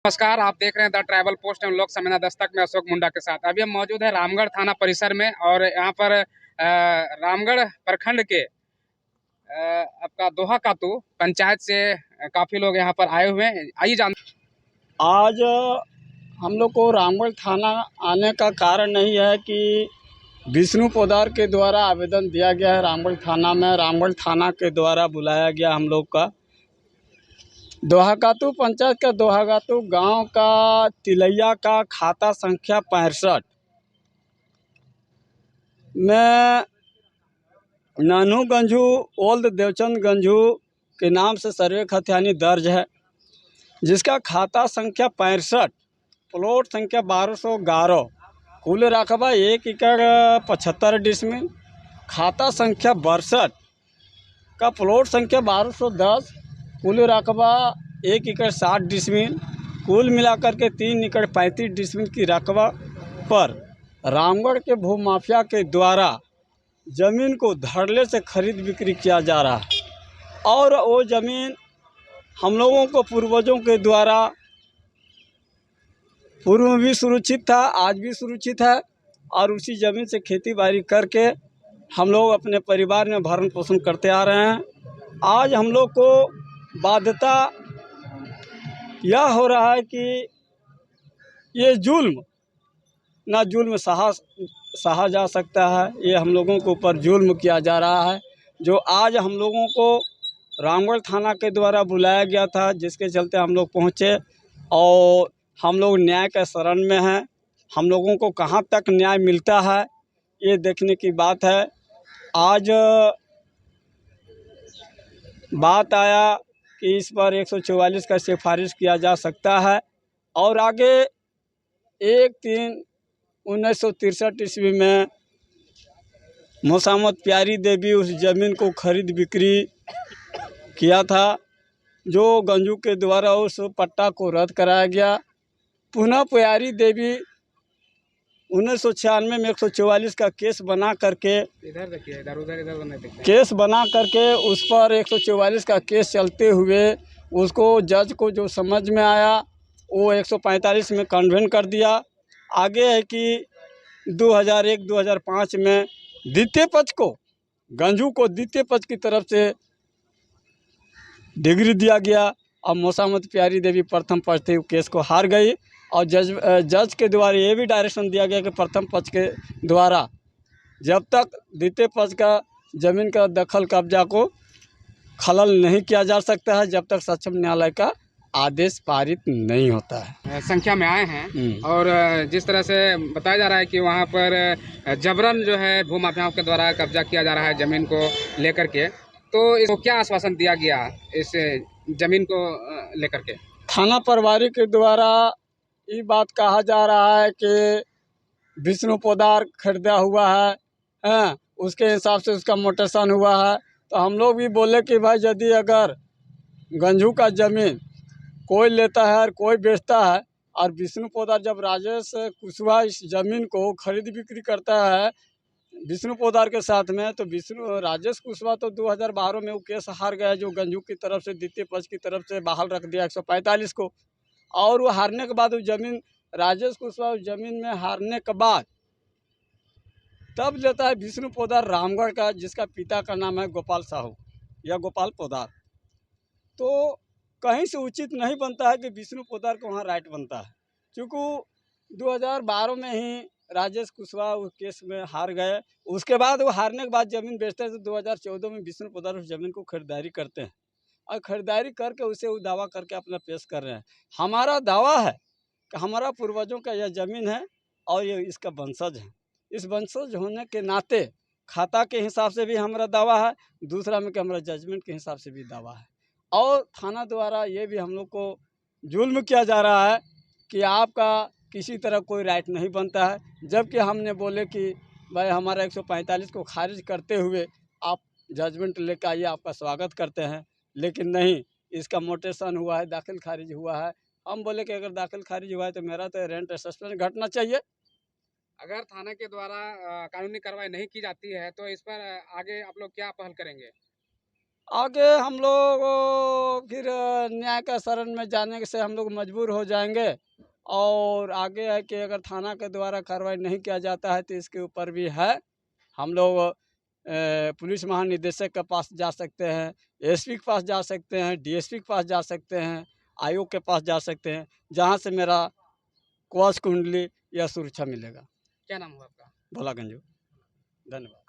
नमस्कार, आप देख रहे हैं द ट्रैवल पोस्ट एवं लोक सम्मेलन दस्तक में अशोक मुंडा के साथ। अभी हम मौजूद है रामगढ़ थाना परिसर में और यहाँ पर रामगढ़ प्रखंड के आपका दोहा कातू पंचायत से काफी लोग यहाँ पर आए हुए हैं। आइए जान। आज हम लोग को रामगढ़ थाना आने का कारण नहीं है कि विष्णु पोद्दार के द्वारा आवेदन दिया गया है रामगढ़ थाना में। रामगढ़ थाना के द्वारा बुलाया गया हम लोग का दोहाकातू पंचायत का दोहाकातू गांव का तिलैया का खाता संख्या 65 में नानू गंजू ओल्ड देवचंद गंजू के नाम से सर्वे खतियानी दर्ज है, जिसका खाता संख्या 65, प्लॉट संख्या 1211, कुल रकबा 1 एकड़ 75 डिसमिल, खाता संख्या 62 का प्लॉट संख्या 1210, कुल रकबा 1 एकड़ 60 डिसमिल, कुल मिलाकर के 3 एकड़ 35 डिसमिल की रकबा पर रामगढ़ के भूमाफिया के द्वारा ज़मीन को धड़ल्ले से खरीद बिक्री किया जा रहा है। और वो ज़मीन हम लोगों को पूर्वजों के द्वारा पूर्व में भी सुरक्षित था, आज भी सुरक्षित है, और उसी ज़मीन से खेती बाड़ी करके हम लोग अपने परिवार में भरण पोषण करते आ रहे हैं। आज हम लोग को बाध्यता यह हो रहा है कि ये जुल्म ना जुल्म सहा जा सकता है, ये हम लोगों के ऊपर जुल्म किया जा रहा है। जो आज हम लोगों को रामगढ़ थाना के द्वारा बुलाया गया था, जिसके चलते हम लोग पहुँचे और हम लोग न्याय के शरण में हैं। हम लोगों को कहाँ तक न्याय मिलता है ये देखने की बात है। आज बात आया कि इस पर 144 का सिफारिश किया जा सकता है और आगे 1/3/1963 ईस्वी में मोसामत प्यारी देवी उस ज़मीन को खरीद बिक्री किया था, जो गंजू के द्वारा उस पट्टा को रद्द कराया गया। पुनः प्यारी देवी 1996 में 144 का केस बना करके उस पर 144 का केस चलते हुए उसको जज को जो समझ में आया वो 145 में कन्वेंट कर दिया। आगे है कि 2001-2005 में द्वितीय पक्ष को गंजू को द्वितीय पक्ष की तरफ से डिग्री दिया गया। अब मोसामत प्यारी देवी प्रथम पक्ष थे, केस को हार गई और जज के द्वारा ये भी डायरेक्शन दिया गया कि प्रथम पक्ष के द्वारा जब तक द्वितीय पक्ष का ज़मीन का दखल कब्जा को खलल नहीं किया जा सकता है, जब तक सक्षम न्यायालय का आदेश पारित नहीं होता है। संख्या में आए हैं और जिस तरह से बताया जा रहा है कि वहाँ पर जबरन जो है भूमाफियाओं के द्वारा कब्जा किया जा रहा है ज़मीन को लेकर के, तो इसको क्या आश्वासन दिया गया इस ज़मीन को लेकर के? थाना प्रभारी के द्वारा ये बात कहा जा रहा है कि विष्णु पोद्दार खरीदा हुआ है, उसके हिसाब से उसका मोटेशन हुआ है। तो हम लोग भी बोले कि भाई यदि अगर गंजू का ज़मीन कोई लेता है और कोई बेचता है और विष्णु पोद्दार जब राजेश कुशवाहा इस ज़मीन को खरीद बिक्री करता है विष्णु पोद्दार के साथ में, तो राजेश कुशवाहा तो 2012 में वो केस हार गया, जो गंजू की तरफ से द्वितीय पक्ष की तरफ से बहाल रख दिया 145 को। और वो हारने के बाद वो ज़मीन राजेश कुशवाहा उस ज़मीन में हारने के बाद तब लेता है विष्णु पोद्दार रामगढ़ का, जिसका पिता का नाम है गोपाल साहू या गोपाल पोद्दार। तो कहीं से उचित नहीं बनता है कि विष्णु पोद्दार को वहाँ राइट बनता है, क्योंकि 2012 में ही राजेश कुशवाहा उस केस में हार गए। उसके बाद वो हारने के बाद ज़मीन बेचते हैं, तो 2014 में विष्णु पोद्दार उस ज़मीन को खरीदारी करते हैं और ख़रीदारी करके उसे वो दावा करके अपना पेश कर रहे हैं। हमारा दावा है कि हमारा पूर्वजों का यह ज़मीन है और ये इसका वंशज है। इस वंशज होने के नाते खाता के हिसाब से भी हमारा दावा है, दूसरा में कि हमारा जजमेंट के हिसाब से भी दावा है। और थाना द्वारा ये भी हम लोग को जुल्म किया जा रहा है कि आपका किसी तरह कोई राइट नहीं बनता है, जबकि हमने बोले कि भाई हमारा 145 को खारिज करते हुए आप जजमेंट लेकर आइए, आपका स्वागत करते हैं। लेकिन नहीं, इसका मोटेशन हुआ है, दाखिल खारिज हुआ है। हम बोले कि अगर दाखिल खारिज हुआ है तो मेरा तो रेंट सस्पेंड घटना चाहिए। अगर थाना के द्वारा कानूनी कार्रवाई नहीं की जाती है तो इस पर आगे आप लोग क्या पहल करेंगे? आगे हम लोग फिर न्याय का शरण में जाने से हम लोग मजबूर हो जाएंगे। और आगे है कि अगर थाना के द्वारा कार्रवाई नहीं किया जाता है तो इसके ऊपर भी है, हम लोग पुलिस महानिदेशक के पास जा सकते हैं, एसपी के पास जा सकते हैं, डीएसपी के पास जा सकते हैं, आयोग के पास जा सकते हैं, जहां से मेरा क्वास कुंडली या सुरक्षा मिलेगा। क्या नाम हुआ आपका? भोला गंजू। धन्यवाद।